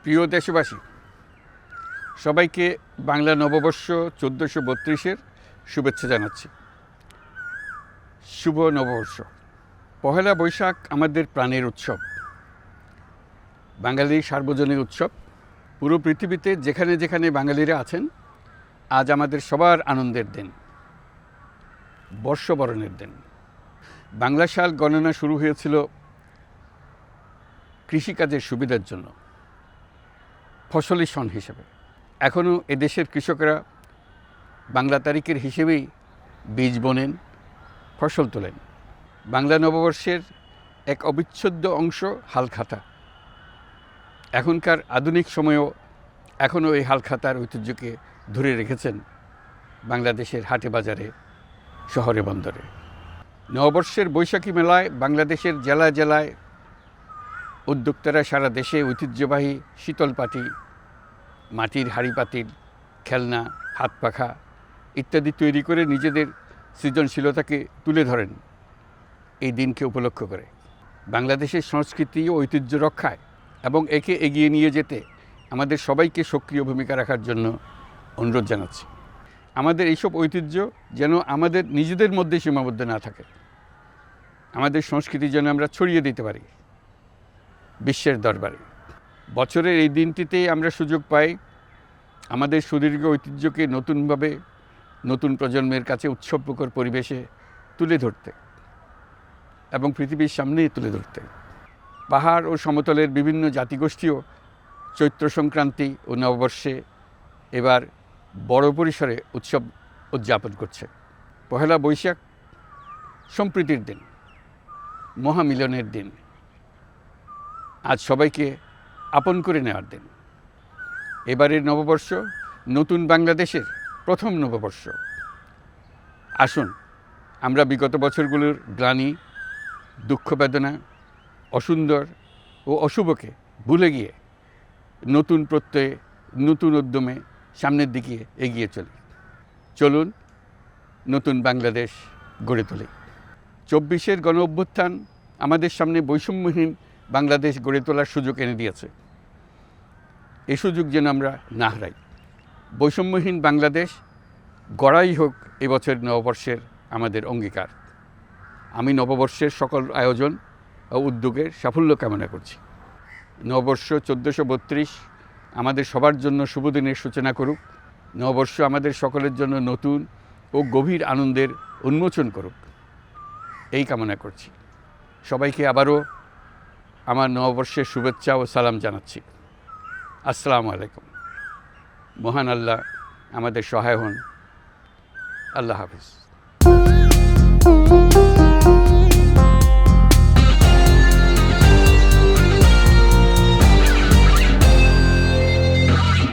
প্রিয় দেশবাসী, সবাইকে বাংলা নববর্ষ 1432-এর শুভেচ্ছা জানাচ্ছি। শুভ নববর্ষ। পহেলা বৈশাখ আমাদের প্রাণের উৎসব, বাঙালির সার্বজনীন উৎসব। পুরো পৃথিবীতে যেখানে যেখানে বাঙালিরা আছেন, আজ আমাদের সবার আনন্দের দিন, বর্ষবরণের দিন। বাংলা সাল গণনা শুরু হয়েছিল কৃষিকাজের সুবিধার জন্য, ফসলি সন হিসেবে। এখনও এদেশের কৃষকরা বাংলা তারিখের হিসেবেই বীজ বোনেন, ফসল তোলেন। বাংলা নববর্ষের এক অবিচ্ছেদ্য অংশ হালখাতা। এখনকার আধুনিক সময়েও এখনও এই হালখাতার ঐতিহ্যকে ধরে রেখেছেন বাংলাদেশের হাটে বাজারে, শহরে বন্দরে। নববর্ষের বৈশাখী মেলায় বাংলাদেশের জেলায় জেলায় উদ্যোক্তারা সারা দেশে ঐতিহ্যবাহী শীতল পাটি, মাটির হাঁড়ি পাতিল, খেলনা, হাত পাখা ইত্যাদি তৈরি করে নিজেদের সৃজনশীলতাকে তুলে ধরেন এই দিনকে উপলক্ষ করে। বাংলাদেশের সংস্কৃতি ও ঐতিহ্য রক্ষায় এবং একে এগিয়ে নিয়ে যেতে আমাদের সবাইকে সক্রিয় ভূমিকা রাখার জন্য অনুরোধ জানাচ্ছি। আমাদের এইসব ঐতিহ্য যেন আমাদের নিজেদের মধ্যে সীমাবদ্ধ না থাকে, আমাদের সংস্কৃতি যেন আমরা ছড়িয়ে দিতে পারি বিশ্বের দরবারে। বছরের এই দিনটিতেই আমরা সুযোগ পাই আমাদের সুদীর্ঘ ঐতিহ্যকে নতুনভাবে নতুন প্রজন্মের কাছে উৎসবমুখর পরিবেশে তুলে ধরতে এবং পৃথিবীর সামনেই তুলে ধরতে। পাহাড় ও সমতলের বিভিন্ন জাতিগোষ্ঠীও চৈত্র সংক্রান্তি ও নববর্ষে এবার বড় পরিসরে উৎসব উদযাপন করছে। পহেলা বৈশাখ সম্প্রীতির দিন, মহামিলনের দিন, আজ সবাইকে আপন করে নেওয়ার দিন। এবারের নববর্ষ নতুন বাংলাদেশের প্রথম নববর্ষ। আসুন আমরা বিগত বছরগুলোর গ্লানি, দুঃখ, বেদনা, অসুন্দর ও অশুভকে ভুলে গিয়ে নতুন প্রত্যয়ে, নতুন উদ্যমে সামনের দিকে এগিয়ে চলি। চলুন নতুন বাংলাদেশ গড়ে তুলি। 24-এর গণ অভ্যুত্থান আমাদের সামনে বৈষম্যহীন বাংলাদেশ গড়ে তোলার সুযোগ এনে দিয়েছে। এই সুযোগ যেন আমরা না হারাই। বৈষম্যহীন বাংলাদেশ গড়াই হোক এবছর নববর্ষের আমাদের অঙ্গীকার। আমি নববর্ষের সকল আয়োজন ও উদ্যোগের সাফল্য কামনা করছি। নববর্ষ 1432 আমাদের সবার জন্য শুভদিনের সূচনা করুক। নববর্ষ আমাদের সকলের জন্য নতুন ও গভীর আনন্দের উন্মোচন করুক, এই কামনা করছি। সবাইকে আবারও আমার নববর্ষের শুভেচ্ছা ও সালাম জানাচ্ছি। আসসালামু আলাইকুম। মহান আল্লাহ আমাদের সহায় হন। আল্লাহ হাফিজ।